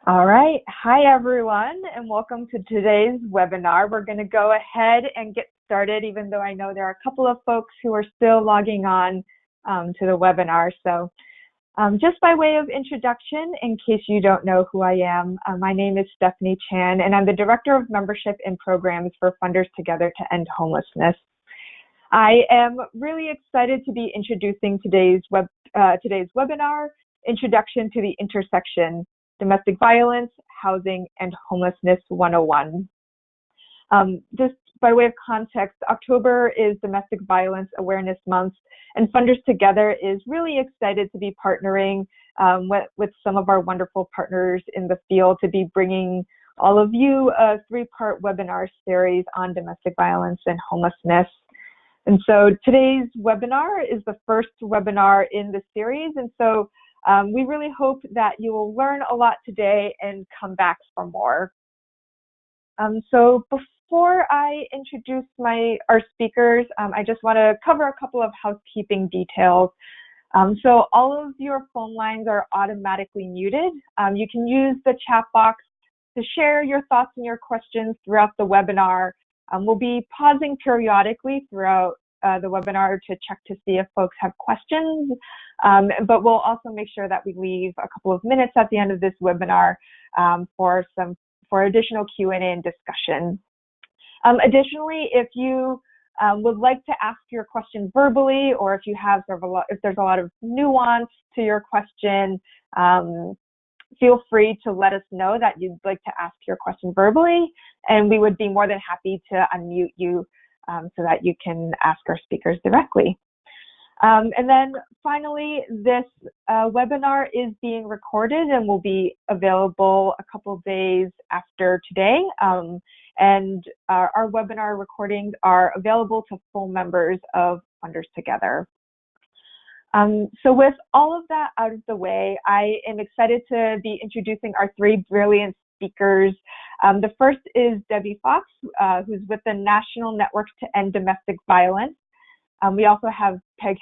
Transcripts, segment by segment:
All right. Hi, everyone, and welcome to today's webinar. We're going to go ahead and get started, even though I know there are a couple of folks who are still logging on to the webinar. So just by way of introduction, in case you don't know who I am, my name is Stephanie Chan, and I'm the Director of Membership and Programs for Funders Together to End Homelessness. I am really excited to be introducing today's webinar, Introduction to the Intersection, Domestic Violence, Housing, and Homelessness 101. Just by way of context, October is Domestic Violence Awareness Month, and Funders Together is really excited to be partnering with some of our wonderful partners in the field to be bringing all of you a three-part webinar series on domestic violence and homelessness. And so today's webinar is the first webinar in the series, and so we really hope that you will learn a lot today and come back for more. So before I introduce our speakers, I just want to cover a couple of housekeeping details. So all of your phone lines are automatically muted. You can use the chat box to share your thoughts and your questions throughout the webinar. We'll be pausing periodically throughout the webinar to check to see if folks have questions, but we'll also make sure that we leave a couple of minutes at the end of this webinar for additional Q&A and discussion. Additionally, if you would like to ask your question verbally, or if you have if there's a lot of nuance to your question, feel free to let us know that you'd like to ask your question verbally, and we would be more than happy to unmute you so that you can ask our speakers directly. And then finally, this webinar is being recorded and will be available a couple of days after today. And our webinar recordings are available to full members of Funders Together. So with all of that out of the way, I am excited to be introducing our three brilliant speakers. The first is Debbie Fox, who's with the National Network to End Domestic Violence. We also have Peg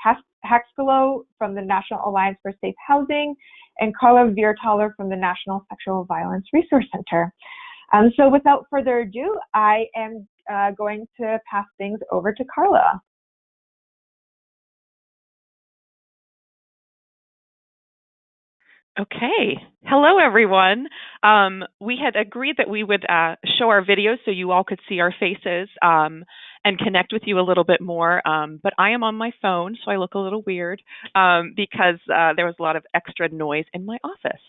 Haxkelo from the National Alliance for Safe Housing, and Carla Viertaler from the National Sexual Violence Resource Center. So without further ado, I am going to pass things over to Carla. Okay. Hello, everyone. We had agreed that we would show our videos so you all could see our faces and connect with you a little bit more. But I am on my phone, so I look a little weird because there was a lot of extra noise in my office.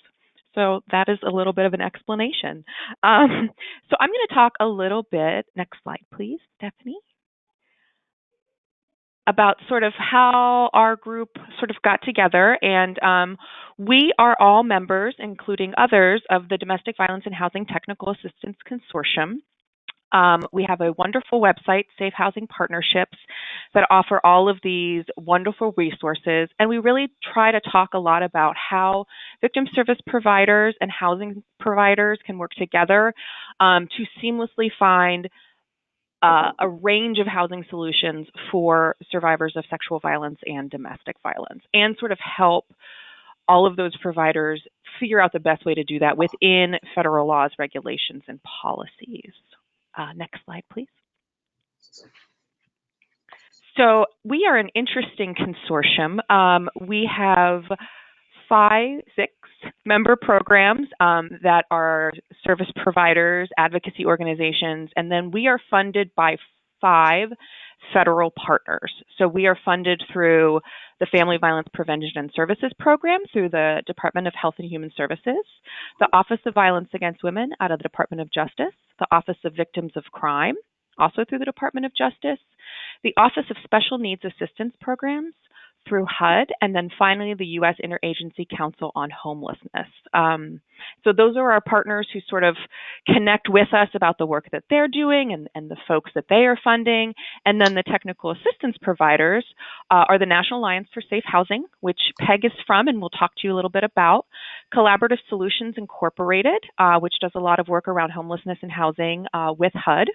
So that is a little bit of an explanation. So I'm going to talk a little bit, next slide, please, Stephanie, about sort of how our group sort of got together. And we are all members, including others, of the Domestic Violence and Housing Technical Assistance Consortium. We have a wonderful website, Safe Housing Partnerships, that offer all of these wonderful resources. And we really try to talk a lot about how victim service providers and housing providers can work together to seamlessly find a range of housing solutions for survivors of sexual violence and domestic violence, and sort of help all of those providers figure out the best way to do that within federal laws, regulations, and policies. Next slide, please. So we are an interesting consortium. We have 6 member programs that are service providers, advocacy organizations, and then we are funded by 5 federal partners. So we are funded through the Family Violence Prevention and Services Program through the Department of Health and Human Services, the Office of Violence Against Women out of the Department of Justice, the Office of Victims of Crime, also through the Department of Justice, the Office of Special Needs Assistance Programs, through HUD, and then finally the U.S. Interagency Council on Homelessness. So those are our partners who sort of connect with us about the work that they're doing and the folks that they are funding. And then the technical assistance providers are the National Alliance for Safe Housing, which Peg is from, and we'll talk to you a little bit about. Collaborative Solutions Incorporated, which does a lot of work around homelessness and housing with HUD.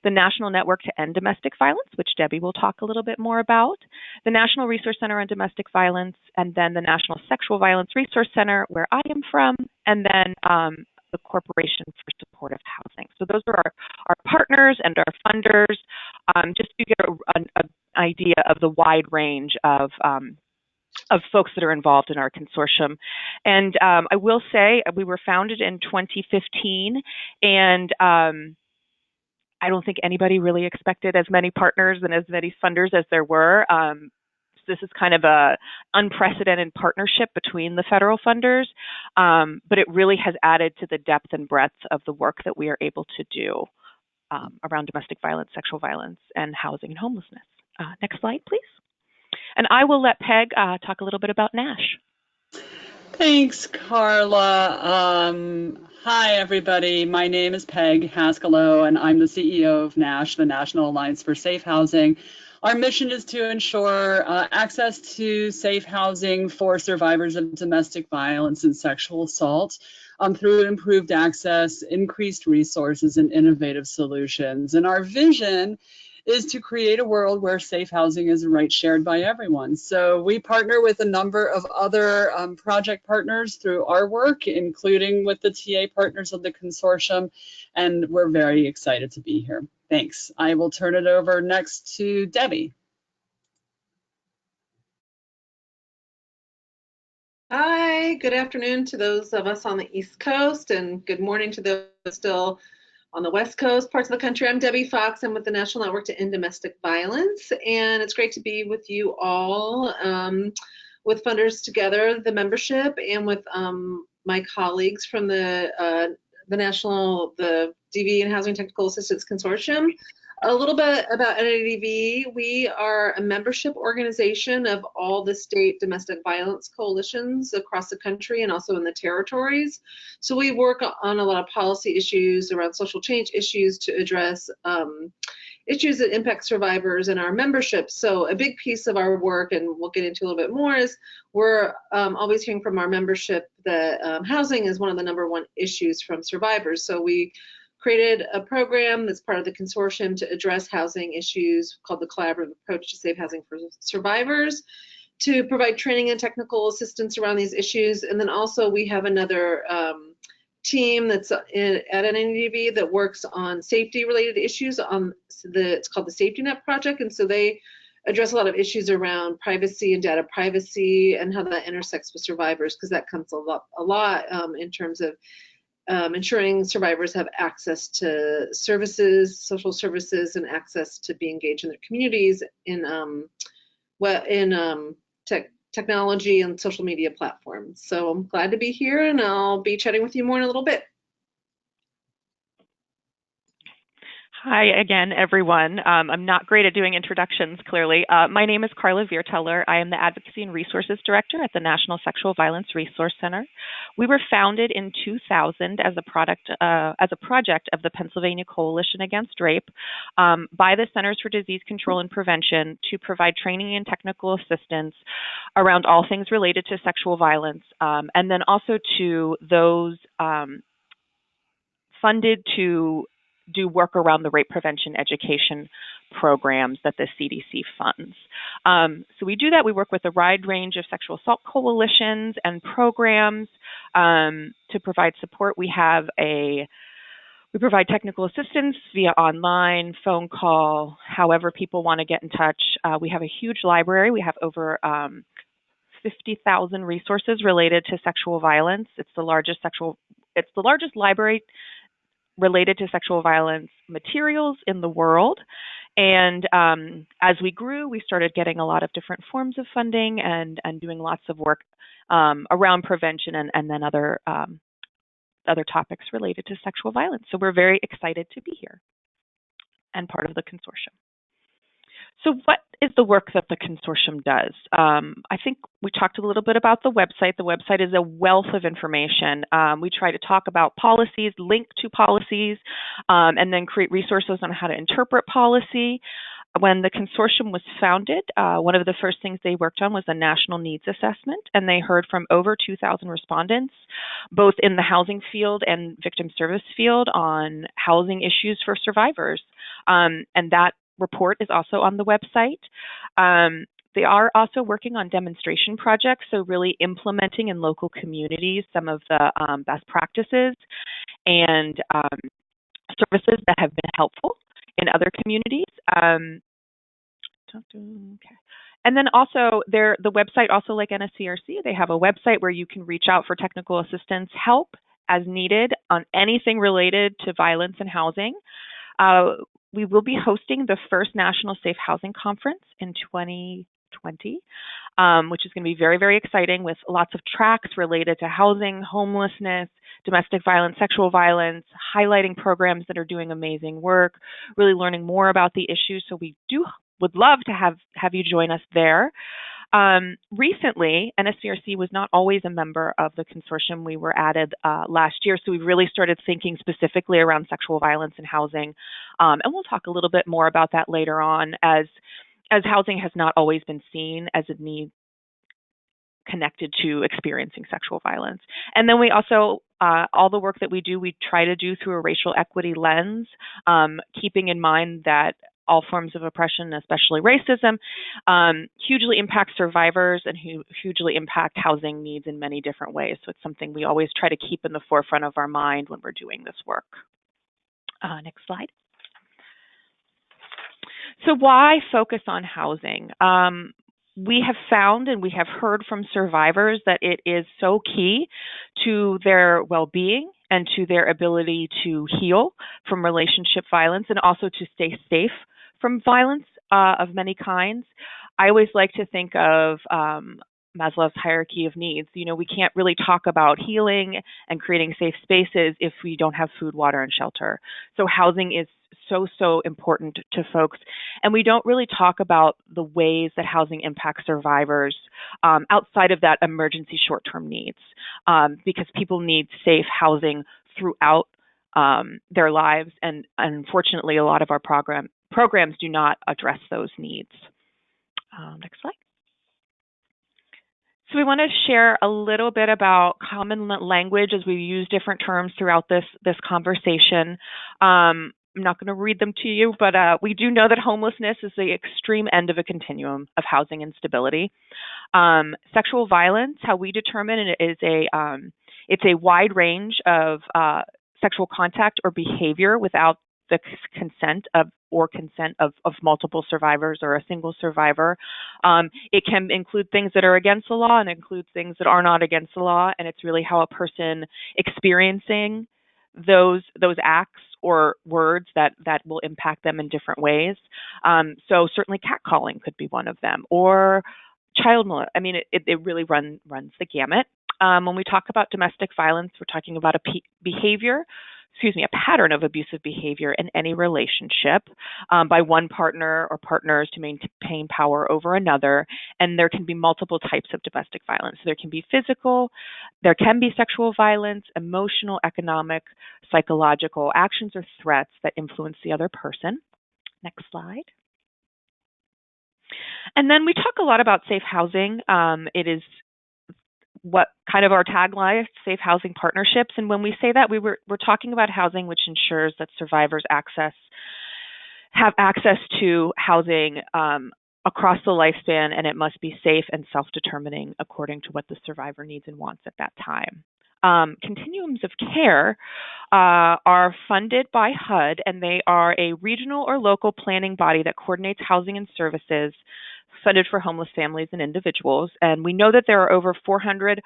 the National Network to End Domestic Violence, which Debbie will talk a little bit more about, the National Resource Center on Domestic Violence, and then the National Sexual Violence Resource Center, where I am from, and then the Corporation for Supportive Housing. So those are our partners and our funders, just to get an idea of the wide range of folks that are involved in our consortium. And I will say we were founded in 2015, and I don't think anybody really expected as many partners and as many funders as there were. This is kind of a unprecedented partnership between the federal funders, but it really has added to the depth and breadth of the work that we are able to do around domestic violence, sexual violence, and housing and homelessness. Next slide, please. And I will let Peg talk a little bit about NASH. Thanks, Carla. Hi, everybody. My name is Peg Haskalow, and I'm the CEO of NASH, the National Alliance for Safe Housing. Our mission is to ensure access to safe housing for survivors of domestic violence and sexual assault through improved access, increased resources, and innovative solutions. And our vision is to create a world where safe housing is a right shared by everyone. So we partner with a number of other project partners through our work, including with the TA partners of the consortium, and we're very excited to be here. Thanks. I will turn it over next to Debbie. Hi, good afternoon to those of us on the East Coast, and good morning to those still on the West Coast parts of the country. I'm Debbie Fox. I'm with the National Network to End Domestic Violence, and it's great to be with you all, with funders together, the membership, and with my colleagues from the DV and Housing Technical Assistance Consortium. A little bit about NADV. We are a membership organization of all the state domestic violence coalitions across the country and also in the territories. So we work on a lot of policy issues around social change issues to address issues that impact survivors in our membership. So a big piece of our work, and we'll get into a little bit more, is we're always hearing from our membership that housing is one of the #1 issues from survivors. So we created a program that's part of the consortium to address housing issues called the Collaborative Approach to Safe Housing for Survivors, to provide training and technical assistance around these issues. And then also we have another team that's at NADV that works on safety related issues it's called the Safety Net Project. And so they address a lot of issues around privacy and data privacy and how that intersects with survivors, because that comes a lot in terms of ensuring survivors have access to services, social services, and access to be engaged in their communities in technology and social media platforms. So I'm glad to be here, and I'll be chatting with you more in a little bit. Hi again, everyone. I'm not great at doing introductions, clearly. My name is Carla Vierteller. I am the Advocacy and Resources Director at the National Sexual Violence Resource Center. We were founded in 2000 as a project of the Pennsylvania Coalition Against Rape by the Centers for Disease Control and Prevention to provide training and technical assistance around all things related to sexual violence, and then also to those funded to do work around the rape prevention education programs that the CDC funds. So we do that. We work with a wide range of sexual assault coalitions and programs to provide support. We provide technical assistance via online, phone call, however people want to get in touch. We have a huge library. We have over 50,000 resources related to sexual violence. It's the largest library related to sexual violence materials in the world. And as we grew, we started getting a lot of different forms of funding and doing lots of work around prevention and then other topics related to sexual violence. So we're very excited to be here and part of the consortium. So what is the work that the consortium does? I think we talked a little bit about the website. The website is a wealth of information. We try to talk about policies, link to policies, and then create resources on how to interpret policy. When the consortium was founded, one of the first things they worked on was a national needs assessment, and they heard from over 2,000 respondents, both in the housing field and victim service field, on housing issues for survivors. And that report is also on the website. They are also working on demonstration projects, so really implementing in local communities some of the best practices and services that have been helpful in other communities. Okay. And then also the website, also like NSCRC, they have a website where you can reach out for technical assistance help as needed on anything related to violence and housing. We will be hosting the first National Safe Housing Conference in 2020, which is going to be very, very exciting, with lots of tracks related to housing, homelessness, domestic violence, sexual violence, highlighting programs that are doing amazing work, really learning more about the issues. So we would love to have you join us there. Recently, NSCRC was not always a member of the consortium. We were added last year, so we really started thinking specifically around sexual violence and housing. And we'll talk a little bit more about that later on, as housing has not always been seen as a need connected to experiencing sexual violence. And then we also, all the work that we do, we try to do through a racial equity lens, keeping in mind that all forms of oppression, especially racism, hugely impact survivors and hugely impact housing needs in many different ways. So it's something we always try to keep in the forefront of our mind when we're doing this work. Next slide. So why focus on housing? We have found and we have heard from survivors that it is so key to their well-being and to their ability to heal from relationship violence, and also to stay safe from violence of many kinds. I always like to think of Maslow's hierarchy of needs. You know, we can't really talk about healing and creating safe spaces if we don't have food, water, and shelter. So housing is so important to folks. And we don't really talk about the ways that housing impacts survivors outside of that emergency short-term needs, because people need safe housing throughout their lives. And unfortunately, a lot of our programs do not address those needs. Next slide. So we want to share a little bit about common language as we use different terms throughout this conversation. I'm not going to read them to you, but we do know that homelessness is the extreme end of a continuum of housing instability. Sexual violence, how we determine it, is it's a wide range of sexual contact or behavior without the consent of multiple survivors or a single survivor. It can include things that are against the law and include things that are not against the law, and it's really how a person experiencing those acts or words that will impact them in different ways. So certainly catcalling could be one of them, or child molestation. I mean, it really runs the gamut. When we talk about domestic violence, we're talking about a pattern of abusive behavior in any relationship by one partner or partners to maintain power over another. And there can be multiple types of domestic violence. There can be physical, there can be sexual violence, emotional, economic, psychological actions or threats that influence the other person. Next slide. And then we talk a lot about safe housing. It is what kind of our tagline, safe housing partnerships. And when we say that, we're talking about housing which ensures that survivors have access to housing across the lifespan, and it must be safe and self-determining according to what the survivor needs and wants at that time. Continuums of care are funded by HUD, and they are a regional or local planning body that coordinates housing and services funded for homeless families and individuals. And we know that there are over 400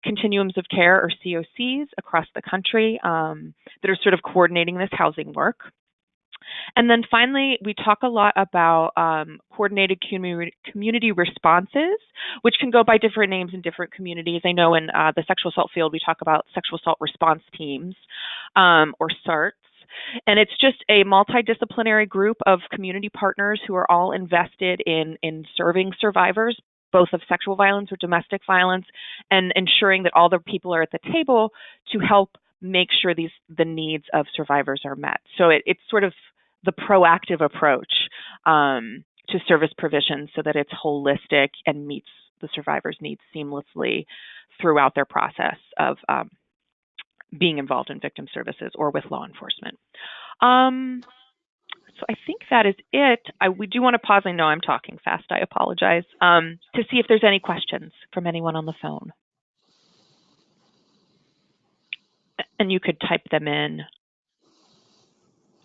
continuums of care, or COCs, across the country that are sort of coordinating this housing work. And then finally, we talk a lot about coordinated community responses, which can go by different names in different communities. I know in the sexual assault field, we talk about sexual assault response teams, or SARTs. And it's just a multidisciplinary group of community partners who are all invested in serving survivors, both of sexual violence or domestic violence, and ensuring that all the people are at the table to help make sure the needs of survivors are met. So it's sort of the proactive approach to service provision, so that it's holistic and meets the survivor's needs seamlessly throughout their process of being involved in victim services or with law enforcement. So I think that is it. We do want to pause. I know I'm talking fast. I apologize. To see if there's any questions from anyone on the phone. And you could type them in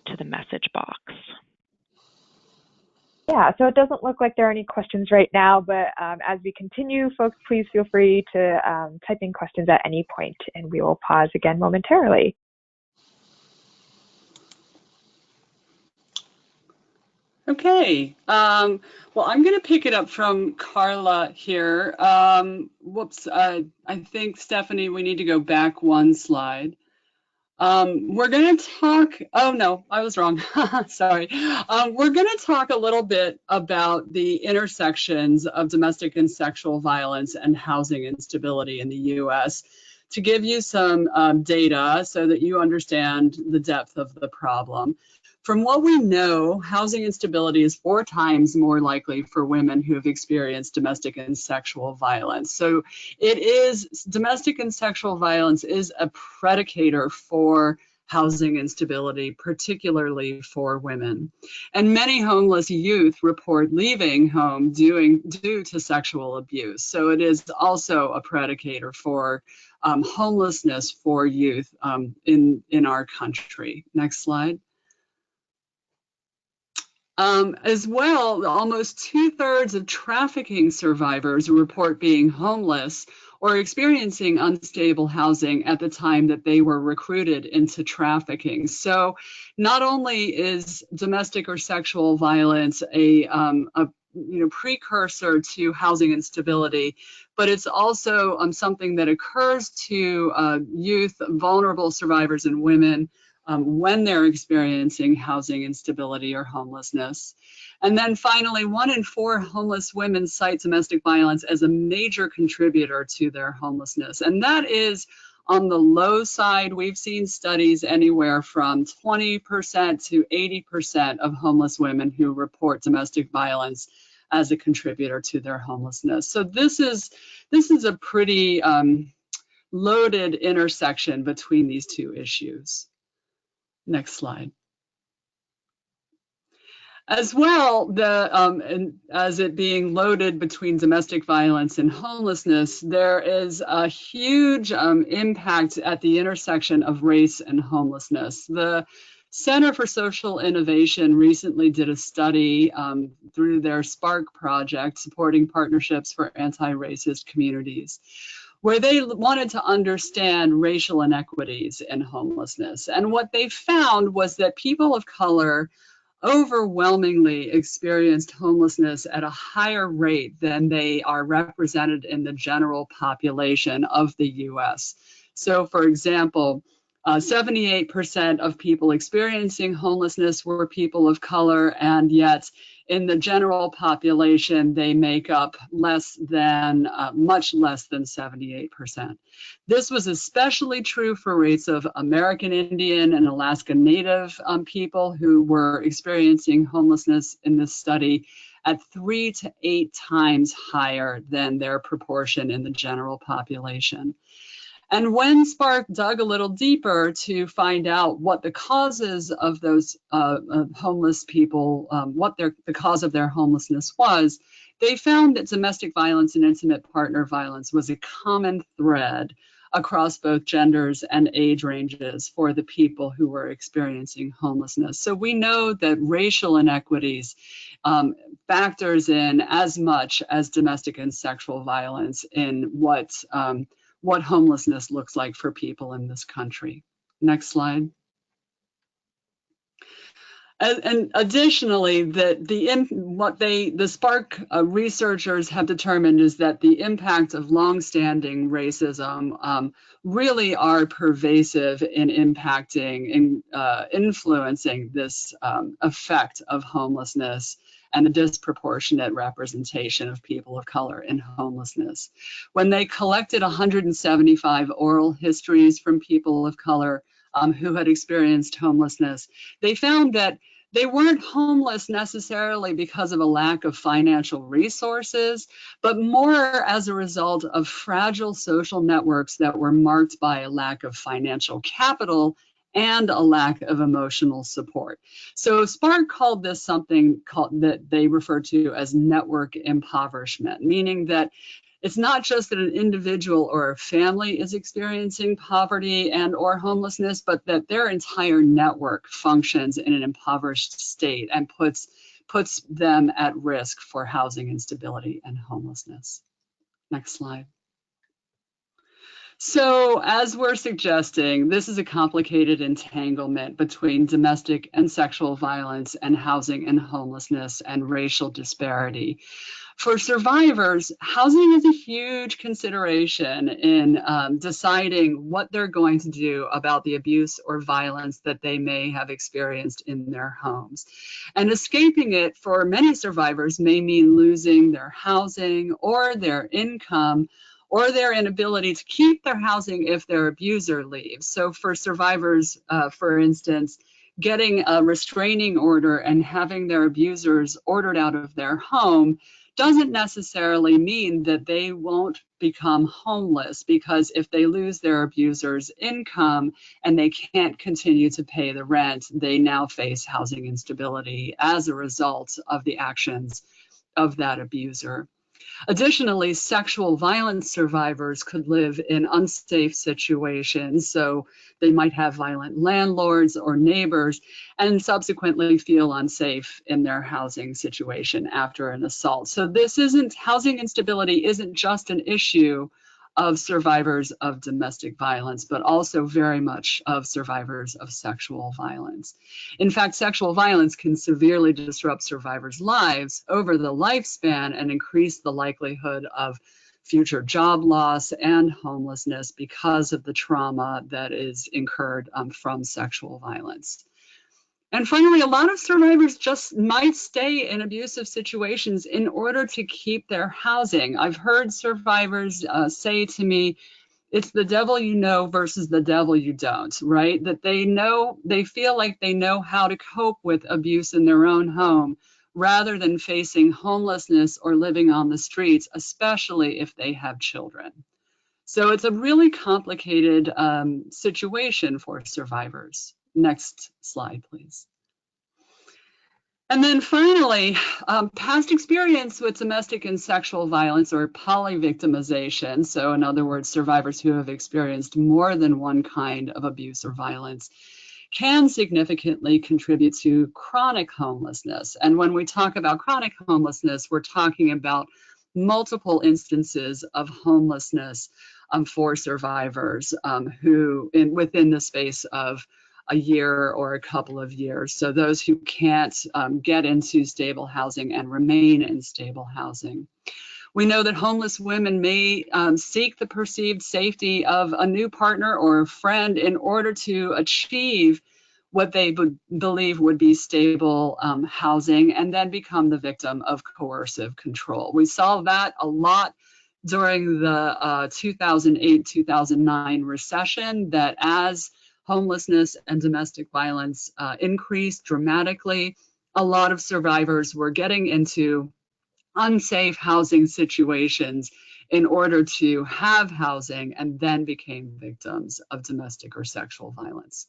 to the message box. Yeah, so it doesn't look like there are any questions right now, but as we continue, folks, please feel free to type in questions at any point, and we will pause again momentarily. Okay, well, I'm going to pick it up from Carla here. Whoops, I think, Stephanie, we need to go back one slide. We're going to talk, oh no, I was wrong, sorry. We're going to talk a little bit about the intersections of domestic and sexual violence and housing instability in the US to give you some data so that you understand the depth of the problem. From what we know, housing instability is 4 times more likely for women who have experienced domestic and sexual violence. So domestic and sexual violence is a predicator for housing instability, particularly for women. And many homeless youth report leaving home due to sexual abuse. So it is also a predicator for homelessness for youth in our country. Next slide. As well, almost 2/3 of trafficking survivors report being homeless or experiencing unstable housing at the time that they were recruited into trafficking. So not only is domestic or sexual violence a precursor to housing instability, but it's also something that occurs to youth, vulnerable survivors, and women when they're experiencing housing instability or homelessness. And then finally, 1 in 4 homeless women cite domestic violence as a major contributor to their homelessness. And that is on the low side. We've seen studies anywhere from 20% to 80% of homeless women who report domestic violence as a contributor to their homelessness. So this is a pretty loaded intersection between these two issues. Next slide. As well, as it being loaded between domestic violence and homelessness, there is a huge impact at the intersection of race and homelessness. The Center for Social Innovation recently did a study through their SPARK project, supporting partnerships for anti-racist communities, where they wanted to understand racial inequities in homelessness. And what they found was that people of color overwhelmingly experienced homelessness at a higher rate than they are represented in the general population of the US. So, for example, 78% of people experiencing homelessness were people of color, and yet in the general population, they make up much less than 78%. This was especially true for rates of American Indian and Alaska Native people who were experiencing homelessness in this study at 3 to 8 times higher than their proportion in the general population. And when Spark dug a little deeper to find out what the causes of those homeless people, the cause of their homelessness was, they found that domestic violence and intimate partner violence was a common thread across both genders and age ranges for the people who were experiencing homelessness. So we know that racial inequities factors in as much as domestic and sexual violence in what homelessness looks like for people in this country. Next slide. And additionally, what the SPARK researchers have determined is that the impact of longstanding racism really are pervasive in impacting and influencing this effect of homelessness and the disproportionate representation of people of color in homelessness. When they collected 175 oral histories from people of color who had experienced homelessness, they found that they weren't homeless necessarily because of a lack of financial resources, but more as a result of fragile social networks that were marked by a lack of financial capital and a lack of emotional support. So Spark called this something that they refer to as network impoverishment, meaning that it's not just that an individual or a family is experiencing poverty and or homelessness, but that their entire network functions in an impoverished state and puts them at risk for housing instability and homelessness. Next slide. So as we're suggesting, this is a complicated entanglement between domestic and sexual violence and housing and homelessness and racial disparity. For survivors, housing is a huge consideration in deciding what they're going to do about the abuse or violence that they may have experienced in their homes. And escaping it for many survivors may mean losing their housing or their income or their inability to keep their housing if their abuser leaves. So for survivors, for instance, getting a restraining order and having their abusers ordered out of their home doesn't necessarily mean that they won't become homeless, because if they lose their abuser's income and they can't continue to pay the rent, they now face housing instability as a result of the actions of that abuser. Additionally, sexual violence survivors could live in unsafe situations. So they might have violent landlords or neighbors and subsequently feel unsafe in their housing situation after an assault. So housing instability isn't just an issue of survivors of domestic violence, but also very much of survivors of sexual violence. In fact, sexual violence can severely disrupt survivors' lives over the lifespan and increase the likelihood of future job loss and homelessness because of the trauma that is incurred from sexual violence. And finally, a lot of survivors just might stay in abusive situations in order to keep their housing. I've heard survivors say to me, it's the devil you know versus the devil you don't, right? That they feel like they know how to cope with abuse in their own home rather than facing homelessness or living on the streets, especially if they have children. So it's a really complicated situation for survivors. Next slide, please. And then finally, past experience with domestic and sexual violence or polyvictimization. So in other words, survivors who have experienced more than one kind of abuse or violence can significantly contribute to chronic homelessness. And when we talk about chronic homelessness, we're talking about multiple instances of homelessness for survivors within the space of a year or a couple of years. So those who can't get into stable housing and remain in stable housing. We know that homeless women may seek the perceived safety of a new partner or a friend in order to achieve what they believe would be stable housing, and then become the victim of coercive control. We saw that a lot during the 2008-2009 recession, that as homelessness and domestic violence increased dramatically, a lot of survivors were getting into unsafe housing situations in order to have housing, and then became victims of domestic or sexual violence.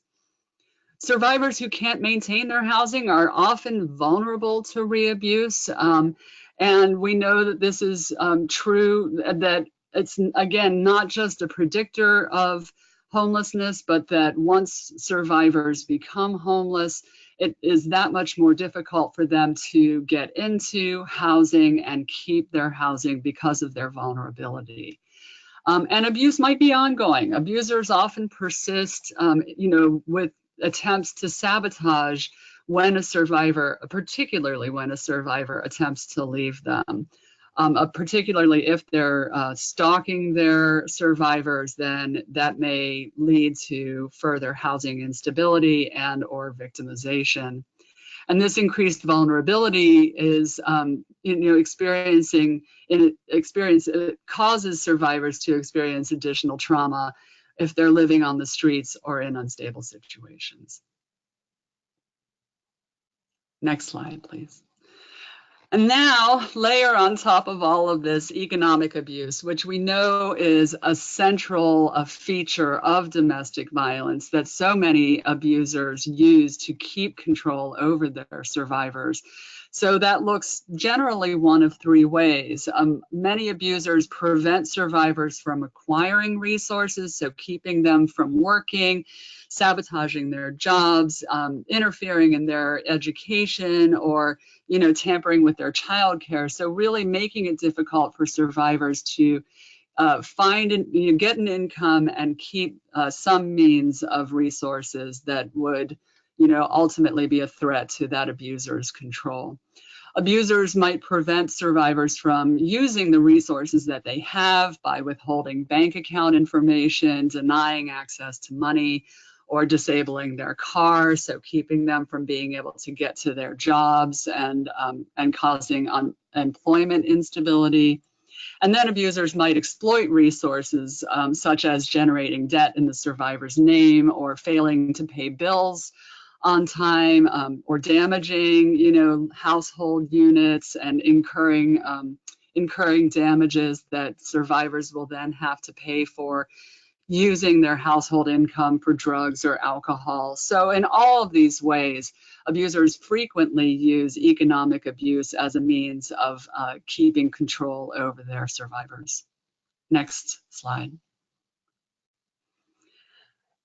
Survivors who can't maintain their housing are often vulnerable to re-abuse. And we know that this is true, that it's, again, not just a predictor of homelessness, but that once survivors become homeless, it is that much more difficult for them to get into housing and keep their housing because of their vulnerability. And abuse might be ongoing. Abusers often persist, with attempts to sabotage when a survivor, particularly when a survivor attempts to leave them. Particularly if they're stalking their survivors, then that may lead to further housing instability and or victimization. And this increased vulnerability is, it causes survivors to experience additional trauma if they're living on the streets or in unstable situations. Next slide, please. And now layer on top of all of this economic abuse, which we know is a central feature of domestic violence that so many abusers use to keep control over their survivors. So that looks generally one of three ways. Many abusers prevent survivors from acquiring resources, so keeping them from working, sabotaging their jobs, interfering in their education, or tampering with their childcare. So really making it difficult for survivors to find and get an income and keep some means of resources that would, ultimately be a threat to that abuser's control. Abusers might prevent survivors from using the resources that they have by withholding bank account information, denying access to money, or disabling their car, so keeping them from being able to get to their jobs and causing employment instability. And then abusers might exploit resources such as generating debt in the survivor's name or failing to pay bills on time, or damaging, household units and incurring damages that survivors will then have to pay for, using their household income for drugs or alcohol. So in all of these ways, abusers frequently use economic abuse as a means of keeping control over their survivors. Next slide.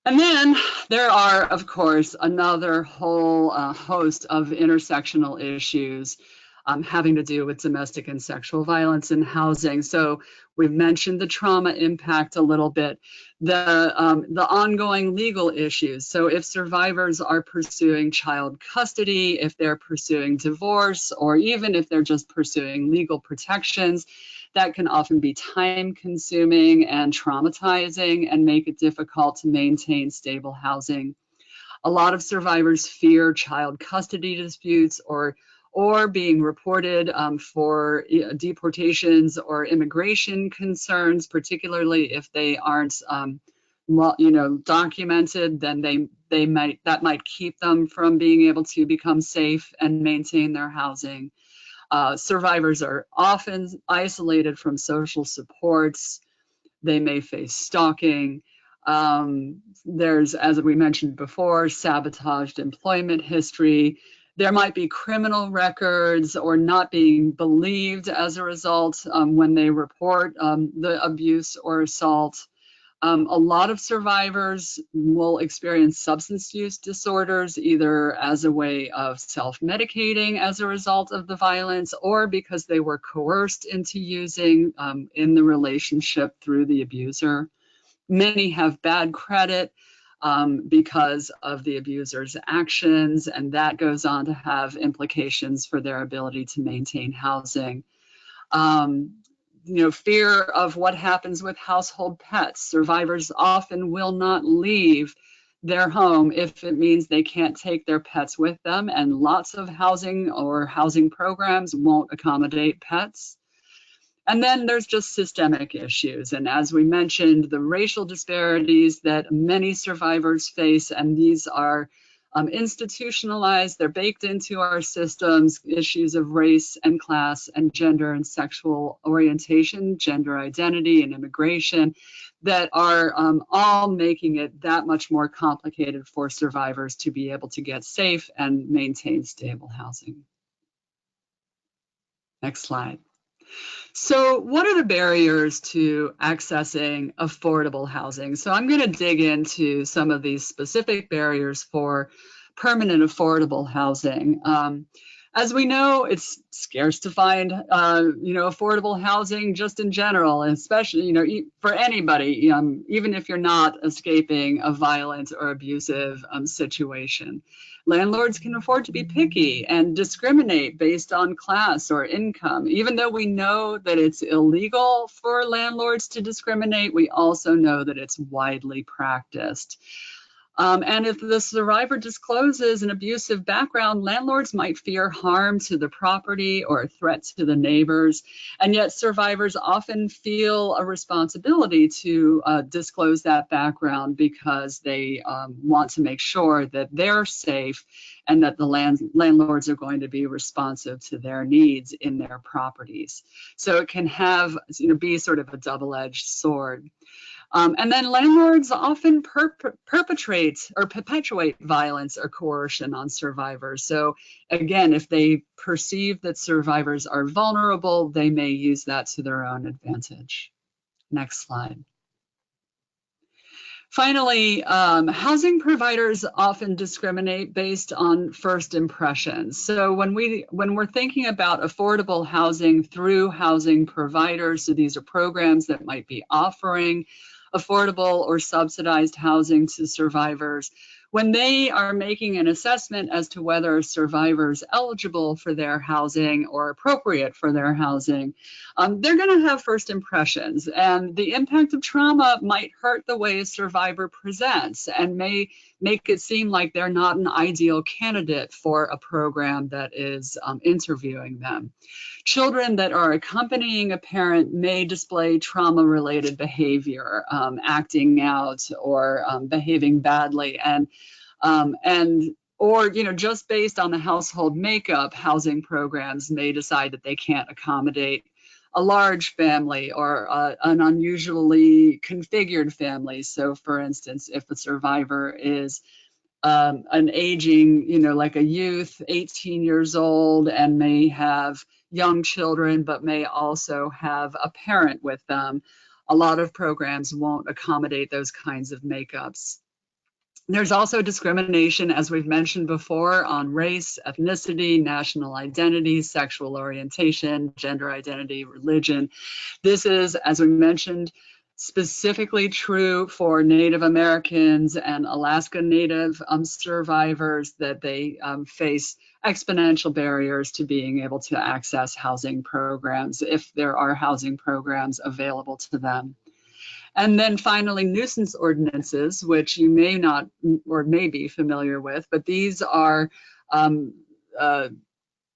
And then there are, of course, another whole host of intersectional issues having to do with domestic and sexual violence in housing. So we've mentioned the trauma impact a little bit, the ongoing legal issues. So if survivors are pursuing child custody, if they're pursuing divorce, or even if they're just pursuing legal protections, that can often be time consuming and traumatizing and make it difficult to maintain stable housing. A lot of survivors fear child custody disputes or being reported for deportations or immigration concerns, particularly if they aren't documented. Then that might keep them from being able to become safe and maintain their housing. Survivors are often isolated from social supports. They may face stalking. There's, as we mentioned before, sabotaged employment history. There might be criminal records or not being believed as a result when they report the abuse or assault. A lot of survivors will experience substance use disorders, either as a way of self-medicating as a result of the violence, or because they were coerced into using in the relationship through the abuser. Many have bad credit because of the abuser's actions, and that goes on to have implications for their ability to maintain housing. Fear of what happens with household pets. Survivors often will not leave their home if it means they can't take their pets with them, and lots of housing or housing programs won't accommodate pets. And then there's just systemic issues. And as we mentioned, the racial disparities that many survivors face, and these are institutionalized, they're baked into our systems, issues of race and class and gender and sexual orientation, gender identity and immigration, that are all making it that much more complicated for survivors to be able to get safe and maintain stable housing. Next slide. So what are the barriers to accessing affordable housing? So I'm going to dig into some of these specific barriers for permanent affordable housing. As we know, it's scarce to find, affordable housing just in general, and especially, for anybody, even if you're not escaping a violent or abusive situation. Landlords can afford to be picky and discriminate based on class or income. Even though we know that it's illegal for landlords to discriminate, we also know that it's widely practiced. And if the survivor discloses an abusive background, landlords might fear harm to the property or a threat to the neighbors. And yet survivors often feel a responsibility to disclose that background because they want to make sure that they're safe and that the landlords are going to be responsive to their needs in their properties. So it can have, be sort of a double-edged sword. And then landlords often perpetrate or perpetuate violence or coercion on survivors. So again, if they perceive that survivors are vulnerable, they may use that to their own advantage. Next slide. Finally, housing providers often discriminate based on first impressions. So when we're thinking about affordable housing through housing providers, so these are programs that might be offering affordable or subsidized housing to survivors, when they are making an assessment as to whether a survivor is eligible for their housing or appropriate for their housing, they're going to have first impressions, and the impact of trauma might hurt the way a survivor presents and may make it seem like they're not an ideal candidate for a program that is interviewing them. Children that are accompanying a parent may display trauma-related behavior, acting out or behaving badly, or just based on the household makeup, housing programs may decide that they can't accommodate a large family or an unusually configured family. So for instance, if the survivor is an aging, like a youth, 18 years old, and may have young children, but may also have a parent with them, a lot of programs won't accommodate those kinds of makeups. There's also discrimination, as we've mentioned before, on race, ethnicity, national identity, sexual orientation, gender identity, religion. This is, as we mentioned, specifically true for Native Americans and Alaska Native survivors, that they face exponential barriers to being able to access housing programs if there are housing programs available to them. And then finally, nuisance ordinances, which you may not or may be familiar with, but these are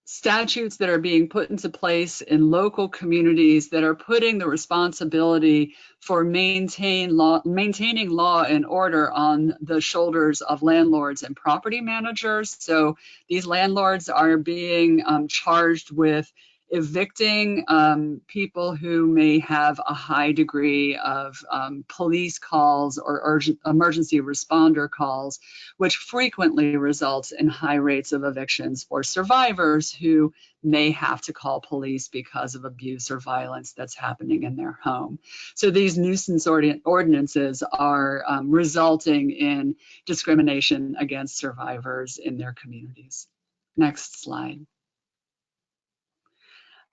statutes that are being put into place in local communities that are putting the responsibility for maintaining law and order on the shoulders of landlords and property managers. So these landlords are being charged with evicting people who may have a high degree of police calls or urgent emergency responder calls, which frequently results in high rates of evictions for survivors who may have to call police because of abuse or violence that's happening in their home. So these nuisance ordinances are resulting in discrimination against survivors in their communities. Next slide.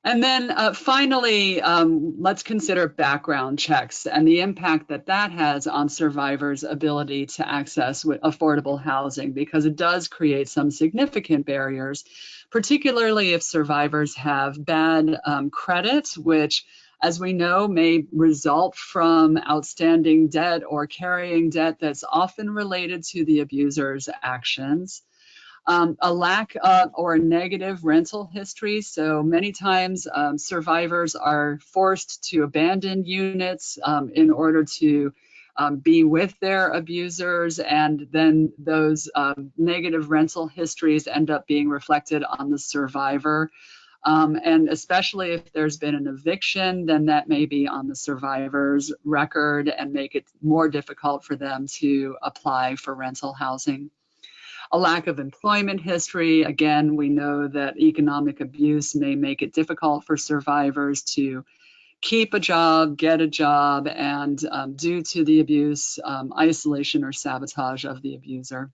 And then finally, let's consider background checks and the impact that that has on survivors' ability to access affordable housing, because it does create some significant barriers, particularly if survivors have bad credit, which, as we know, may result from outstanding debt or carrying debt that's often related to the abuser's actions. A lack of or negative rental history. So many times survivors are forced to abandon units in order to be with their abusers, and then those negative rental histories end up being reflected on the survivor. And especially if there's been an eviction, then that may be on the survivor's record and make it more difficult for them to apply for rental housing. A lack of employment history. Again, we know that economic abuse may make it difficult for survivors to keep a job, get a job, and due to the abuse, isolation or sabotage of the abuser.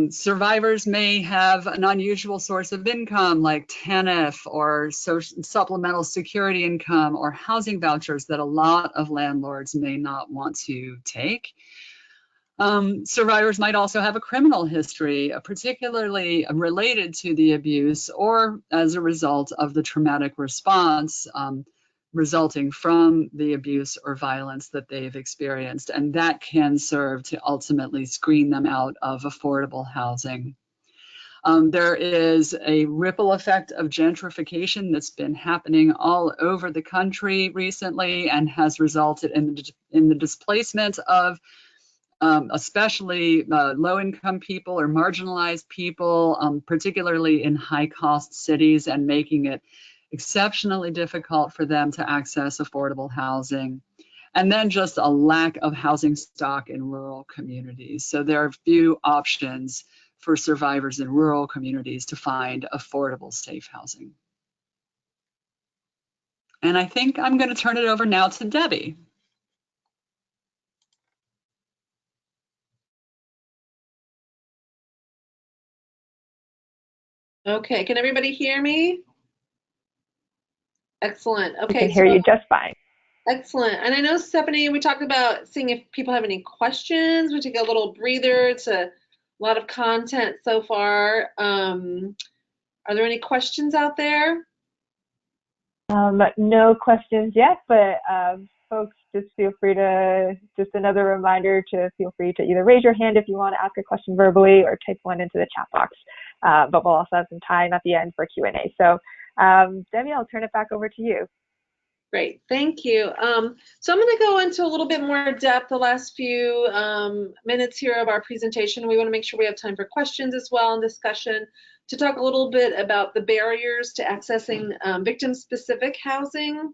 Survivors may have an unusual source of income like TANF or supplemental security income or housing vouchers that a lot of landlords may not want to take. Survivors might also have a criminal history, particularly related to the abuse or as a result of the traumatic response. resulting from the abuse or violence that they've experienced, and that can serve to ultimately screen them out of affordable housing. There is a ripple effect of gentrification that's been happening all over the country recently and has resulted in the displacement of especially low-income people or marginalized people, particularly in high-cost cities, and making it exceptionally difficult for them to access affordable housing. And then just a lack of housing stock in rural communities. So there are few options for survivors in rural communities to find affordable, safe housing. And I think I'm going to turn it over now to Debbie. Okay, can everybody hear me? Excellent. Okay, I can hear you just fine. Excellent. And I know, Stephanie, we talked about seeing if people have any questions. We take a little breather. It's a lot of content so far. Are there any questions out there? No questions yet, but folks, just feel free to, just another reminder to feel free to either raise your hand if you want to ask a question verbally or type one into the chat box. But we'll also have some time at the end for Q&A. So Debbie, I'll turn it back over to you. Great, thank you. So I'm going to go into a little bit more depth the last few minutes here of our presentation. We want to make sure we have time for questions as well and discussion to talk a little bit about the barriers to accessing victim-specific housing.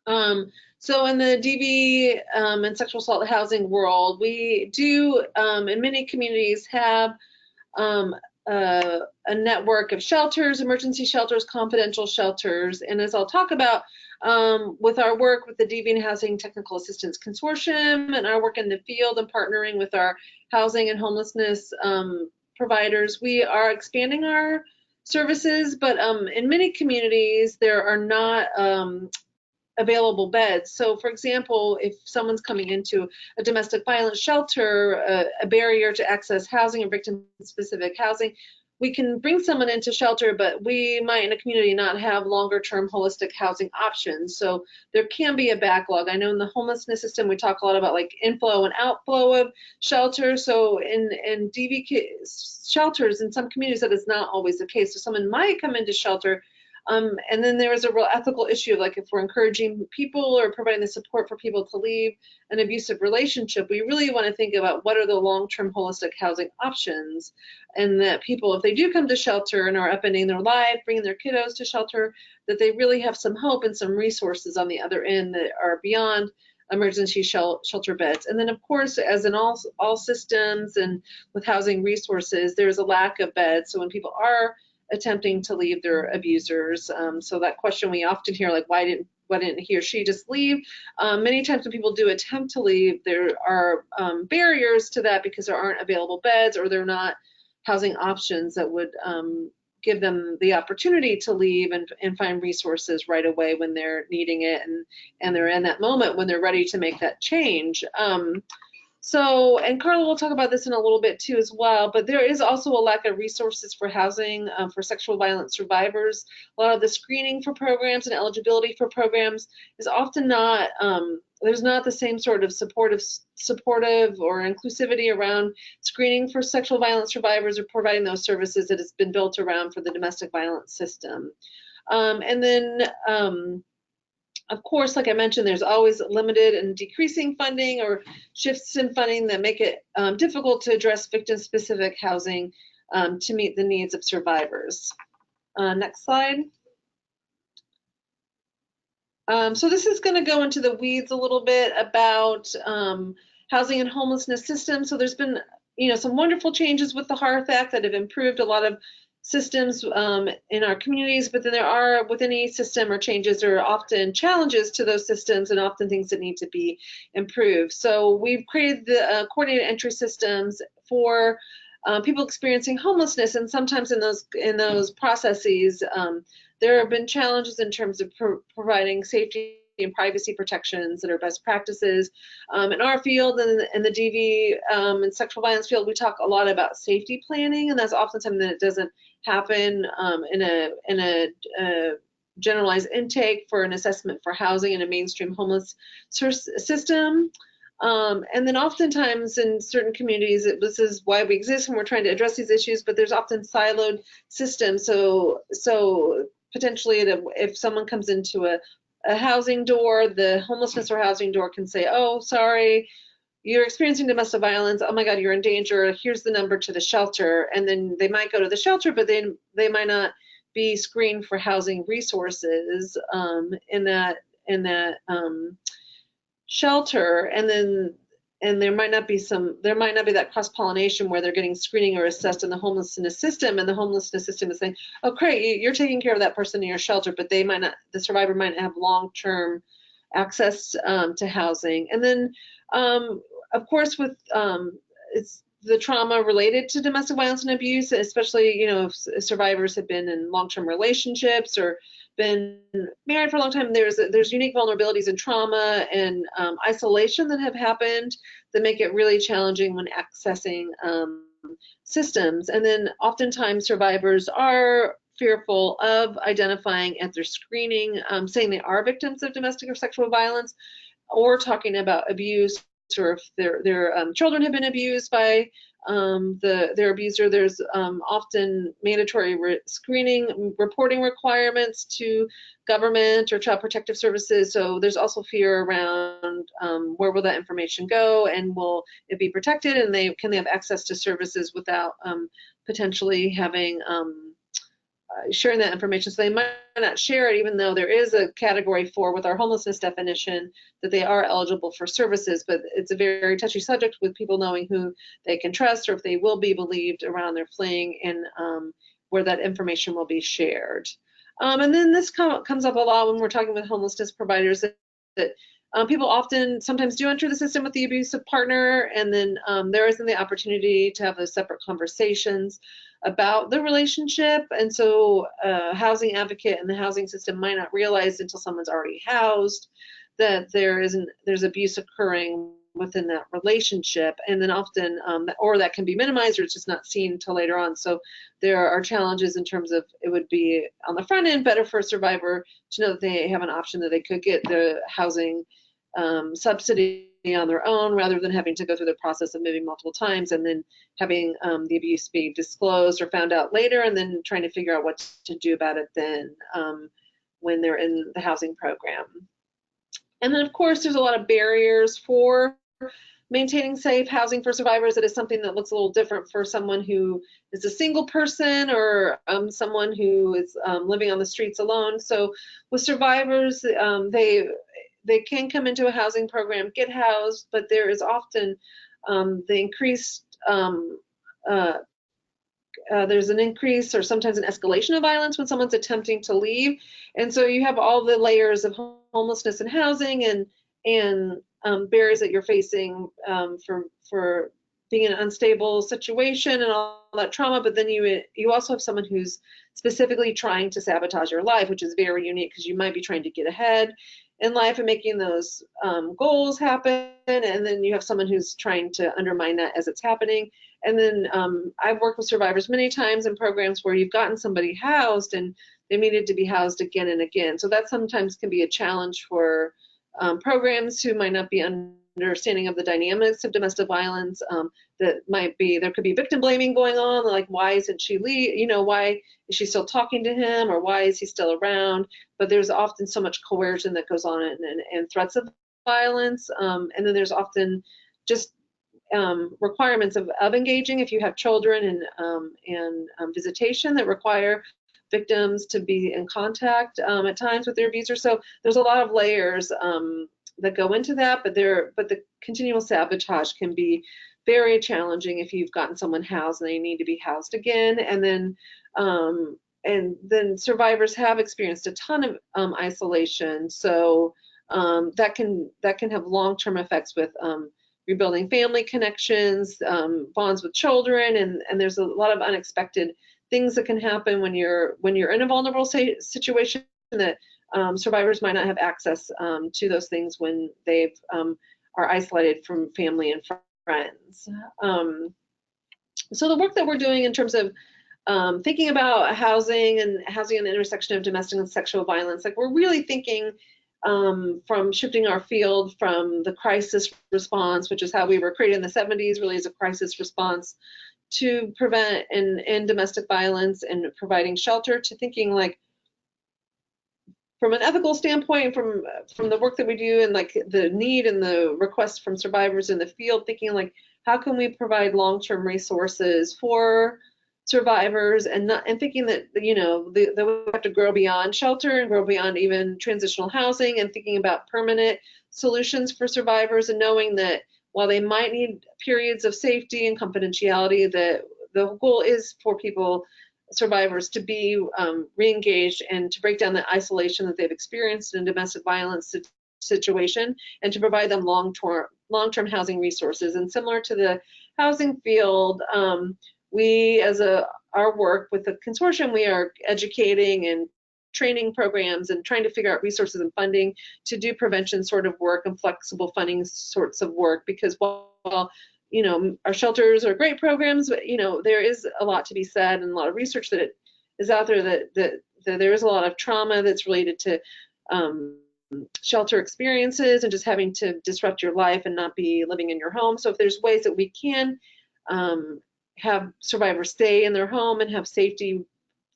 So in the DV and sexual assault housing world, we do in many communities have a network of shelters, emergency shelters, confidential shelters, and as I'll talk about with our work with the DV and Housing Technical Assistance Consortium and our work in the field and partnering with our housing and homelessness providers, we are expanding our services, but in many communities there are not available beds. So for example, if someone's coming into a domestic violence shelter, a barrier to access housing or victim-specific housing, we can bring someone into shelter, but we might in a community not have longer-term holistic housing options. So there can be a backlog. I know in the homelessness system, we talk a lot about like inflow and outflow of shelter. So in DV shelters, in some communities, that is not always the case. So someone might come into shelter, and then there is a real ethical issue of like if we're encouraging people or providing the support for people to leave an abusive relationship, we really want to think about what are the long-term holistic housing options, and that people, if they do come to shelter and are upending their life, bringing their kiddos to shelter, that they really have some hope and some resources on the other end that are beyond emergency shelter beds. And then of course, as in all systems and with housing resources, there's a lack of beds. So when people are attempting to leave their abusers, so that question we often hear, like why didn't he or she just leave? Many times when people do attempt to leave, there are barriers to that because there aren't available beds or they're not housing options that would give them the opportunity to leave and find resources right away when they're needing it and they're in that moment when they're ready to make that change. So, and Carla will talk about this in a little bit too as well, but there is also a lack of resources for housing for sexual violence survivors. A lot of the screening for programs and eligibility for programs is often not, there's not the same sort of supportive or inclusivity around screening for sexual violence survivors or providing those services that has been built around for the domestic violence system. And then, of course, like I mentioned, there's always limited and decreasing funding or shifts in funding that make it difficult to address victim-specific housing to meet the needs of survivors. Next slide. So this is going to go into the weeds a little bit about housing and homelessness systems. So there's been, some wonderful changes with the HEARTH Act that have improved a lot of systems in our communities, but then there are, with any system or changes, there are often challenges to those systems and often things that need to be improved. So we've created the coordinated entry systems for people experiencing homelessness, and sometimes in those processes, there have been challenges in terms of providing safety and privacy protections that are best practices. In our field and in the DV and sexual violence field, we talk a lot about safety planning, and that's often something that doesn't happen in a generalized intake for an assessment for housing in a mainstream homeless system. And then oftentimes in certain communities, this is why we exist and we're trying to address these issues, but there's often siloed systems. So potentially if someone comes into a housing door, the homelessness or housing door can say, oh, sorry, you're experiencing domestic violence. Oh my God, you're in danger. Here's the number to the shelter. And then they might go to the shelter, but then they might not be screened for housing resources in that shelter. And there might not be that cross-pollination where they're getting screening or assessed in the homelessness system, and the homelessness system is saying, oh great, you're taking care of that person in your shelter, but the survivor might not have long-term access to housing. And then of course with it's the trauma related to domestic violence and abuse, especially if survivors have been in long-term relationships or been married for a long time. There's unique vulnerabilities and trauma and isolation that have happened that make it really challenging when accessing systems. And then oftentimes survivors are fearful of identifying at their screening, saying they are victims of domestic or sexual violence, or talking about abuse, or if their children have been abused by their abuser. There's often mandatory screening reporting requirements to government or child protective services. So there's also fear around where will that information go, and will it be protected, and can they have access to services without potentially having sharing that information. So they might not share it, even though there is a category 4 with our homelessness definition that they are eligible for services, but it's a very touchy subject with people knowing who they can trust or if they will be believed around their fleeing, and where that information will be shared. And then this comes up a lot when we're talking with homelessness providers, that people sometimes do enter the system with the abusive partner, and then there isn't the opportunity to have those separate conversations about the relationship. And so a housing advocate in the housing system might not realize until someone's already housed that there's abuse occurring within that relationship. And then often, or that can be minimized, or it's just not seen until later on. So there are challenges in terms of, it would be on the front end better for a survivor to know that they have an option, that they could get the housing subsidy on their own, rather than having to go through the process of moving multiple times and then having the abuse be disclosed or found out later, and then trying to figure out what to do about it then when they're in the housing program. And then of course there's a lot of barriers for maintaining safe housing for survivors. It is something that looks a little different for someone who is a single person, or someone who is living on the streets alone. So with survivors, they can come into a housing program, get housed, but there is often the increased, there's an increase or sometimes an escalation of violence when someone's attempting to leave. And so you have all the layers of homelessness and housing, and barriers that you're facing for being in an unstable situation and all that trauma. But then you also have someone who's specifically trying to sabotage your life, which is very unique, because you might be trying to get ahead in life and making those goals happen, and then you have someone who's trying to undermine that as it's happening. And then I've worked with survivors many times in programs where you've gotten somebody housed and they needed to be housed again and again. So that sometimes can be a challenge for programs who might not be understanding of the dynamics of domestic violence. That might be, there could be victim blaming going on, like why isn't she why is she still talking to him, or why is he still around? But there's often so much coercion that goes on, and threats of violence. And then there's often just requirements of engaging if you have children, and visitation that require victims to be in contact at times with their abuser. So there's a lot of layers that go into that, but the continual sabotage can be very challenging if you've gotten someone housed and they need to be housed again. And then survivors have experienced a ton of isolation. So that can have long-term effects with rebuilding family connections, bonds with children, and there's a lot of unexpected things that can happen when you're in a vulnerable situation, that survivors might not have access to those things when they've are isolated from family and friends. So the work that we're doing in terms of thinking about housing and housing and the intersection of domestic and sexual violence. Like, we're really thinking from shifting our field from the crisis response, which is how we were created in the 70s, really as a crisis response to prevent and end domestic violence and providing shelter, to thinking like from an ethical standpoint, from the work that we do and like the need and the requests from survivors in the field, thinking like, how can we provide long-term resources for survivors, and thinking that, you know, that we have to grow beyond shelter and grow beyond even transitional housing, and thinking about permanent solutions for survivors, and knowing that while they might need periods of safety and confidentiality, that the goal is for survivors to be re-engaged and to break down the isolation that they've experienced in a domestic violence situation, and to provide them long-term housing resources. And similar to the housing field, we, as our work with the consortium, we are educating and training programs and trying to figure out resources and funding to do prevention sort of work and flexible funding sorts of work. Because while you know, our shelters are great programs, but you know, there is a lot to be said, and a lot of research that is out there that there is a lot of trauma that's related to shelter experiences and just having to disrupt your life and not be living in your home. So if there's ways that we can have survivors stay in their home and have safety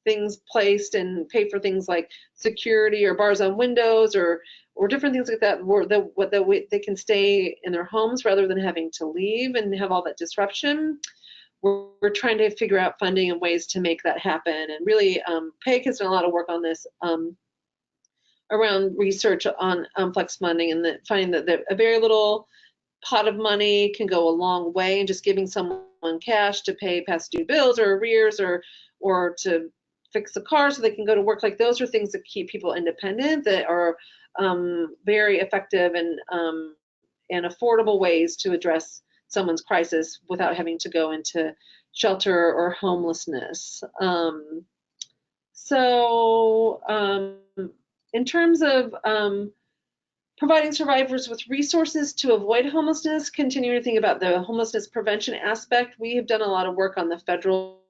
things placed and pay for things like security or bars on windows or different things like that, where they can stay in their homes rather than having to leave and have all that disruption. We're trying to figure out funding and ways to make that happen. And really, PEG has done a lot of work on this around research on flex funding, and finding that a very little pot of money can go a long way, and just giving someone cash to pay past due bills or arrears or to fix a car so they can go to work. Like, those are things that keep people independent, that are very effective and affordable ways to address someone's crisis without having to go into shelter or homelessness. In terms of providing survivors with resources to avoid homelessness, continuing to think about the homelessness prevention aspect, we have done a lot of work on the federal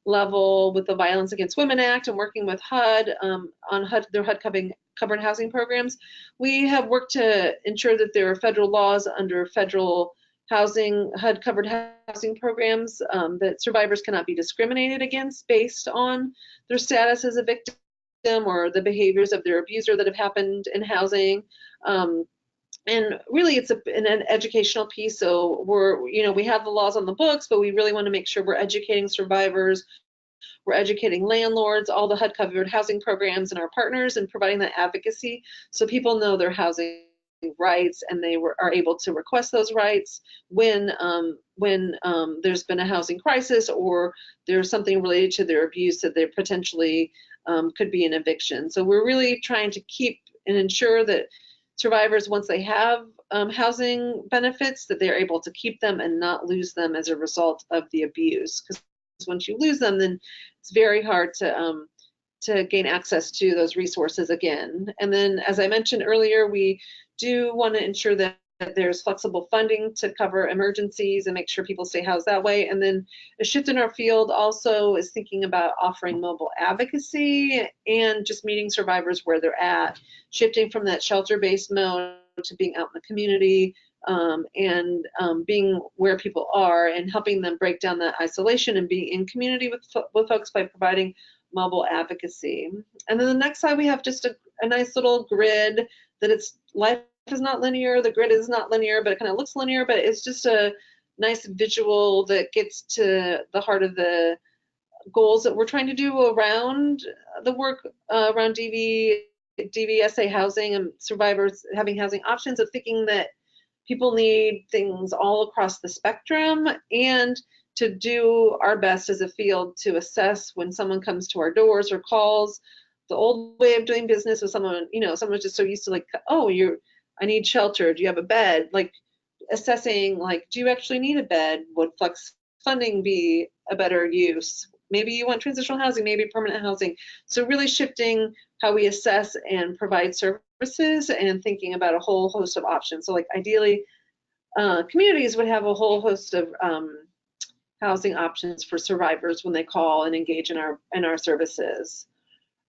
level with the Violence Against Women Act and working with HUD on their HUD covered housing programs. We have worked to ensure that there are federal laws under federal housing, HUD covered housing programs, that survivors cannot be discriminated against based on their status as a victim or the behaviors of their abuser that have happened in housing. And really, it's an educational piece. So we have the laws on the books, but we really want to make sure we're educating survivors, we're educating landlords, all the HUD covered housing programs and our partners, and providing that advocacy so people know their housing rights, and they are able to request those rights when there's been a housing crisis or there's something related to their abuse that they potentially could be an eviction. So we're really trying to keep and ensure that survivors, once they have housing benefits, that they're able to keep them and not lose them as a result of the abuse. Because once you lose them, then it's very hard to gain access to those resources again. And then, as I mentioned earlier, we do want to ensure that there's flexible funding to cover emergencies and make sure people stay housed that way. And then a shift in our field also is thinking about offering mobile advocacy and just meeting survivors where they're at, shifting from that shelter-based mode to being out in the community, and being where people are and helping them break down that isolation and being in community with folks by providing mobile advocacy. And then the next slide, we have just a nice little grid that life is not linear, the grid is not linear, but it kind of looks linear, but it's just a nice visual that gets to the heart of the goals that we're trying to do around the work around DVSA housing and survivors having housing options, of thinking that people need things all across the spectrum, and to do our best as a field to assess when someone comes to our doors or calls. The old way of doing business with someone, someone's just so used to like, oh, I need shelter. Do you have a bed? Like assessing, like, do you actually need a bed? Would flex funding be a better use? Maybe you want transitional housing, maybe permanent housing. So really shifting how we assess and provide services and thinking about a whole host of options. So like ideally, communities would have a whole host of housing options for survivors when they call and engage in our services.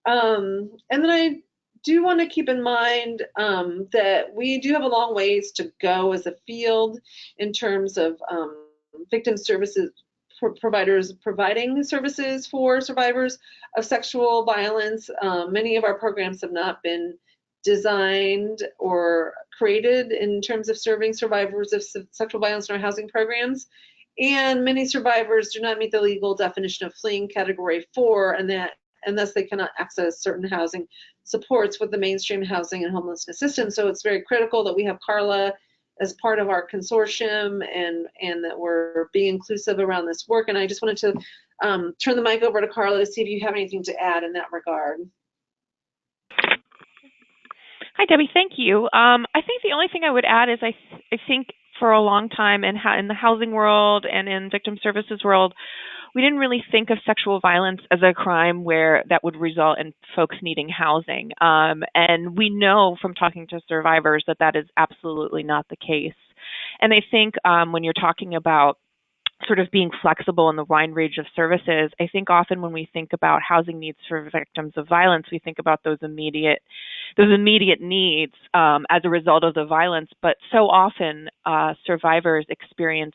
And then I do want to keep in mind that we do have a long ways to go as a field in terms of victim services providers providing services for survivors of sexual violence. Many of our programs have not been designed or created in terms of serving survivors of sexual violence in our housing programs. And many survivors do not meet the legal definition of fleeing Category 4, and thus they cannot access certain housing supports with the mainstream housing and homelessness system. So it's very critical that we have Carla as part of our consortium and that we're being inclusive around this work. And I just wanted to turn the mic over to Carla to see if you have anything to add in that regard. Hi, Debbie. Thank you. I think the only thing I would add is I think for a long time in the housing world and in victim services world, we didn't really think of sexual violence as a crime where that would result in folks needing housing. And we know from talking to survivors that that is absolutely not the case. And I think when you're talking about sort of being flexible in the wide range of services, I think often when we think about housing needs for victims of violence, we think about those immediate needs as a result of the violence. But so often survivors experience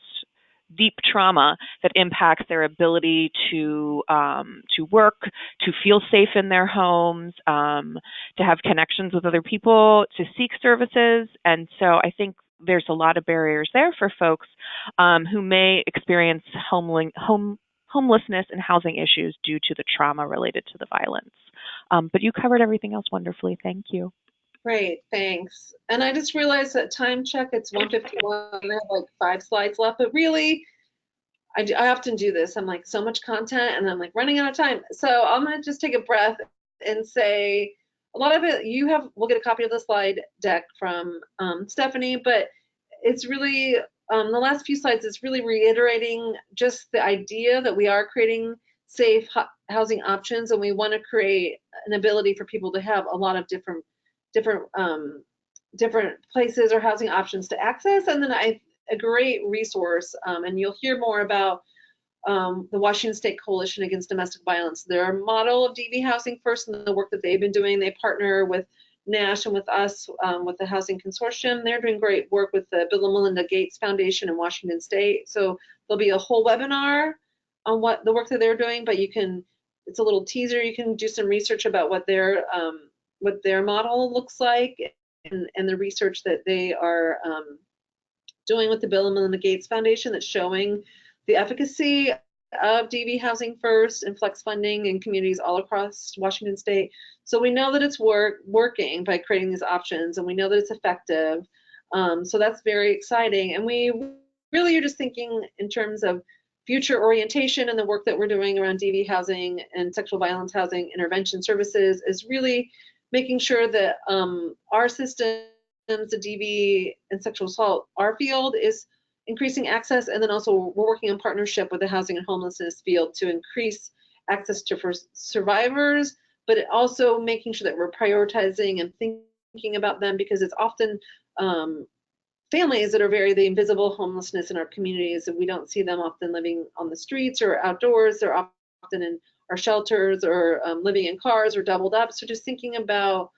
deep trauma that impacts their ability to work, to feel safe in their homes, to have connections with other people, to seek services. And so I think there's a lot of barriers there for folks who may experience homelessness and housing issues due to the trauma related to the violence. But you covered everything else wonderfully. Thank you. Great, thanks. And I just realized that time check, it's 1:51. I have like 5 slides left, but really, I often do this. I'm like, so much content, and I'm like running out of time. So I'm gonna just take a breath and say, a lot of it, we'll get a copy of the slide deck from Stephanie, but it's really, the last few slides is really reiterating just the idea that we are creating safe housing options, and we want to create an ability for people to have a lot of different places or housing options to access. And then a great resource, and you'll hear more about the Washington State Coalition Against Domestic Violence. Their model of DV Housing First and the work that they've been doing, they partner with NASH and with us with the Housing Consortium. They're doing great work with the Bill and Melinda Gates Foundation in Washington State. So there'll be a whole webinar on what the work that they're doing, but it's a little teaser. You can do some research about what their model looks like and the research that they are doing with the Bill and Melinda Gates Foundation that's showing the efficacy of DV Housing First and flex funding in communities all across Washington State. So we know that it's working by creating these options, and we know that it's effective. So that's very exciting. And we really are just thinking in terms of future orientation, and the work that we're doing around DV housing and sexual violence housing intervention services is really making sure that our systems, the DV and sexual assault, our field is increasing access, and then also we're working in partnership with the housing and homelessness field to increase access for survivors, but also making sure that we're prioritizing and thinking about them, because it's often families that are the invisible homelessness in our communities, and we don't see them often living on the streets or outdoors. They're often in our shelters or living in cars or doubled up. So just thinking about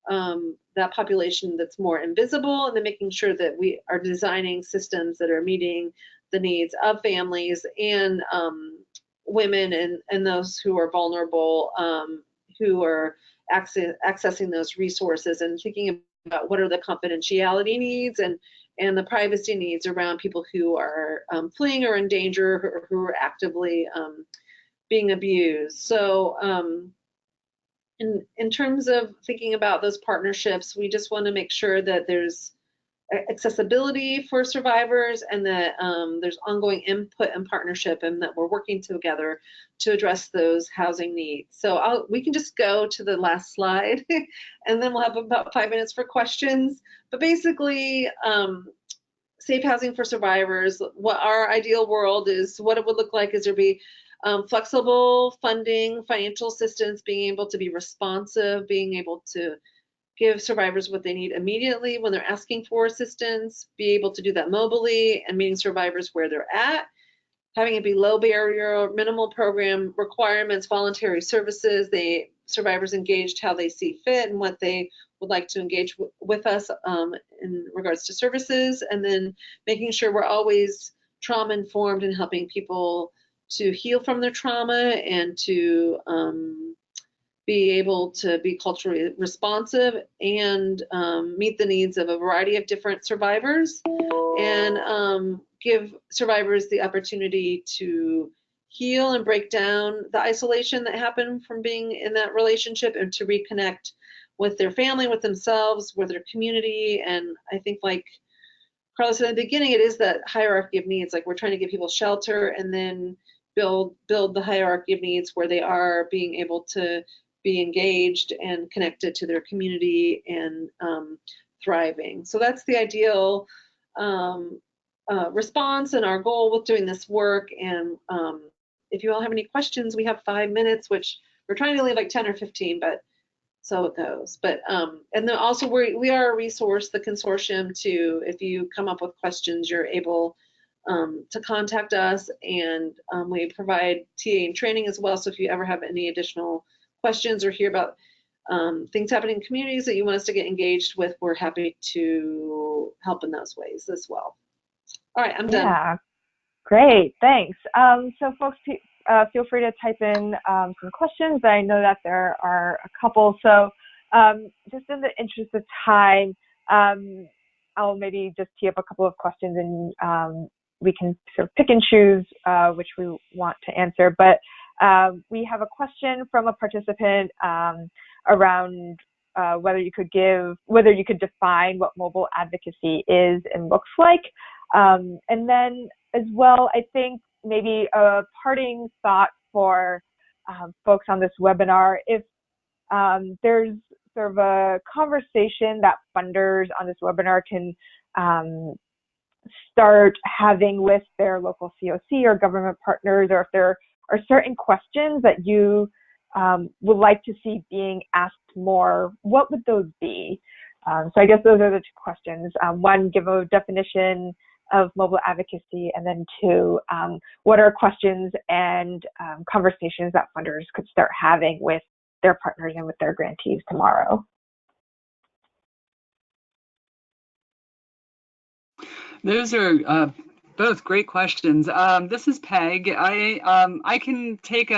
that population that's more invisible, and then making sure that we are designing systems that are meeting the needs of families and women and those who are vulnerable, who are accessing those resources, and thinking about what are the confidentiality needs and the privacy needs around people who are fleeing or in danger, or who are actively being abused. So in terms of thinking about those partnerships, we just want to make sure that there's accessibility for survivors, and that there's ongoing input and partnership, and that we're working together to address those housing needs. So we can just go to the last slide and then we'll have about 5 minutes for questions. But basically, safe housing for survivors, what our ideal world is, what it would look like is there be flexible funding, financial assistance, being able to be responsive, being able to give survivors what they need immediately when they're asking for assistance, be able to do that mobily, and meeting survivors where they're at, having it be low barrier, minimal program requirements, voluntary services. Survivors engaged how they see fit and what they would like to engage with us in regards to services, and then making sure we're always trauma informed and helping people to heal from their trauma and to be able to be culturally responsive and meet the needs of a variety of different survivors, and give survivors the opportunity to heal and break down the isolation that happened from being in that relationship, and to reconnect with their family, with themselves, with their community. And I think, like Carlos said in the beginning, it is that hierarchy of needs. Like, we're trying to give people shelter and then build the hierarchy of needs where they are being able to be engaged and connected to their community and thriving. So that's the ideal response and our goal with doing this work. And if you all have any questions, we have 5 minutes, which we're trying to leave like 10 or 15, but so it goes. But and then also we are a resource, the consortium, to, if you come up with questions, you're able to contact us, and we provide TA and training as well. So if you ever have any additional questions or hear about things happening in communities that you want us to get engaged with, we're happy to help in those ways as well. All right, I'm done. Yeah, great, thanks. So folks, feel free to type in some questions. I know that there are a couple. So just in the interest of time, I'll maybe just tee up a couple of questions, and we can sort of pick and choose which we want to answer. But we have a question from a participant around whether you could define what mobile advocacy is and looks like. And then as well, I think maybe a parting thought for folks on this webinar, if there's sort of a conversation that funders on this webinar can start having with their local COC or government partners, or if there are certain questions that you would like to see being asked more, what would those be? So I guess those are the two questions. One, give a definition of mobile advocacy, and then two, what are questions and conversations that funders could start having with their partners and with their grantees tomorrow? Those are both great questions. This is Peg. I can take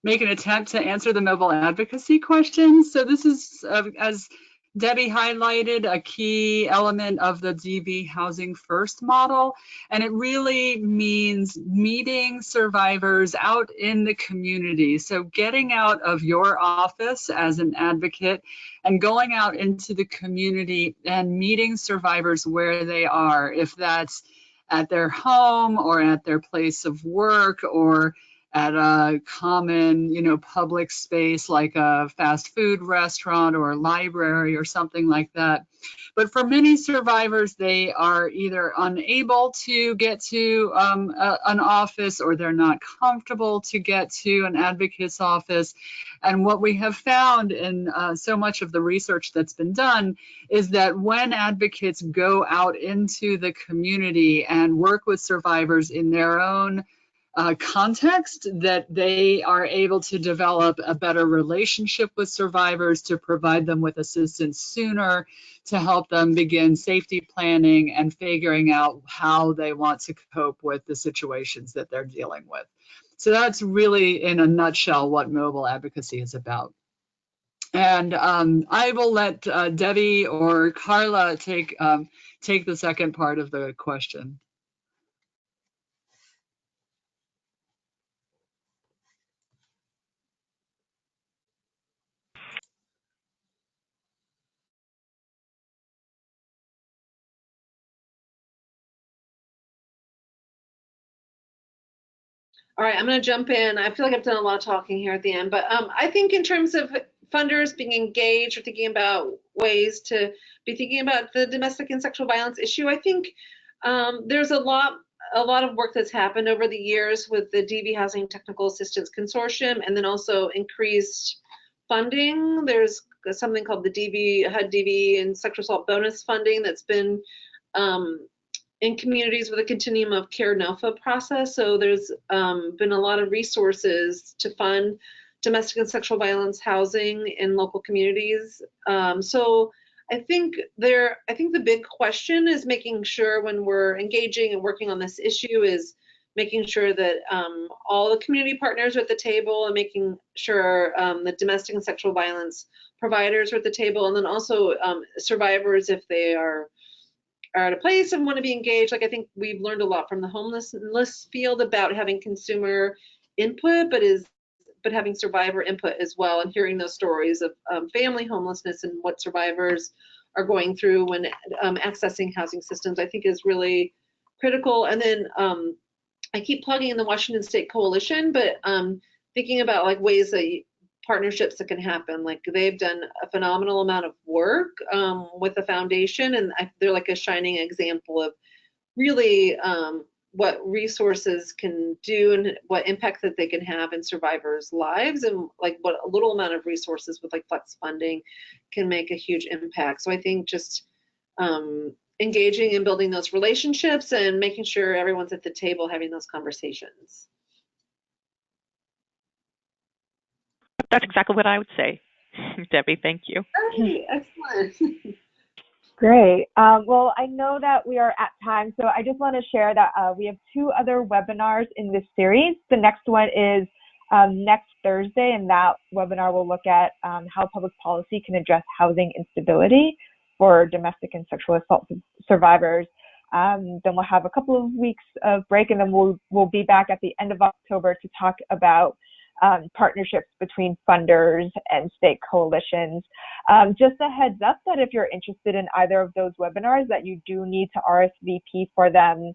make an attempt to answer the mobile advocacy questions. So this is, as Debbie highlighted, a key element of the DV Housing First model, and it really means meeting survivors out in the community. So getting out of your office as an advocate and going out into the community and meeting survivors where they are, if that's at their home or at their place of work or at a common, public space like a fast food restaurant or a library or something like that. But for many survivors, they are either unable to get to an office, or they're not comfortable to get to an advocate's office. And what we have found in so much of the research that's been done is that when advocates go out into the community and work with survivors in their own context, that they are able to develop a better relationship with survivors, to provide them with assistance sooner, to help them begin safety planning and figuring out how they want to cope with the situations that they're dealing with. So that's really, in a nutshell, what mobile advocacy is about. And I will let Debbie or Carla take the second part of the question. All right, I'm going to jump in. I feel like I've done a lot of talking here at the end, but I think in terms of funders being engaged or thinking about ways to be thinking about the domestic and sexual violence issue, I think there's a lot of work that's happened over the years with the DV Housing Technical Assistance Consortium, and then also increased funding. There's something called the HUD DV and Sexual Assault Bonus Funding that's been in communities with a continuum of care NOFA process. So there's been a lot of resources to fund domestic and sexual violence housing in local communities. So I think the big question is making sure when we're engaging and working on this issue is making sure that all the community partners are at the table and making sure the domestic and sexual violence providers are at the table, and then also survivors, if they are at a place and want to be engaged. Like, I think we've learned a lot from the homelessness field about having consumer input, but having survivor input as well, and hearing those stories of family homelessness and what survivors are going through when accessing housing systems, I think is really critical. And then I keep plugging in the Washington State Coalition, but thinking about like ways that partnerships that can happen. Like, they've done a phenomenal amount of work with the foundation, and they're like a shining example of really what resources can do and what impact that they can have in survivors' lives, and like what a little amount of resources with like flex funding can make a huge impact. So I think just engaging and building those relationships and making sure everyone's at the table having those conversations. That's exactly what I would say. Debbie, thank you. Hey, excellent. Great. Well, I know that we are at time, so I just want to share that we have 2 other webinars in this series. The next one is next Thursday, and that webinar will look at how public policy can address housing instability for domestic and sexual assault survivors. Then we'll have a couple of weeks of break, and then we'll be back at the end of October to talk about partnerships between funders and state coalitions. Just a heads up that if you're interested in either of those webinars, that you do need to RSVP for them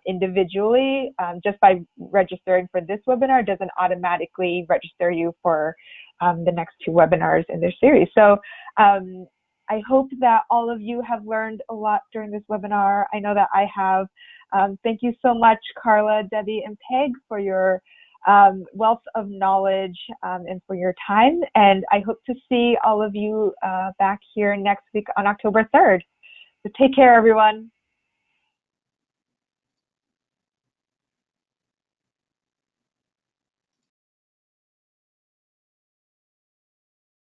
individually. Just by registering for this webinar doesn't automatically register you for the next 2 webinars in this series. So I hope that all of you have learned a lot during this webinar. I know that I have. Thank you so much, Carla, Debbie, and Peg, for your wealth of knowledge and for your time. And I hope to see all of you back here next week on October 3rd. So take care, everyone.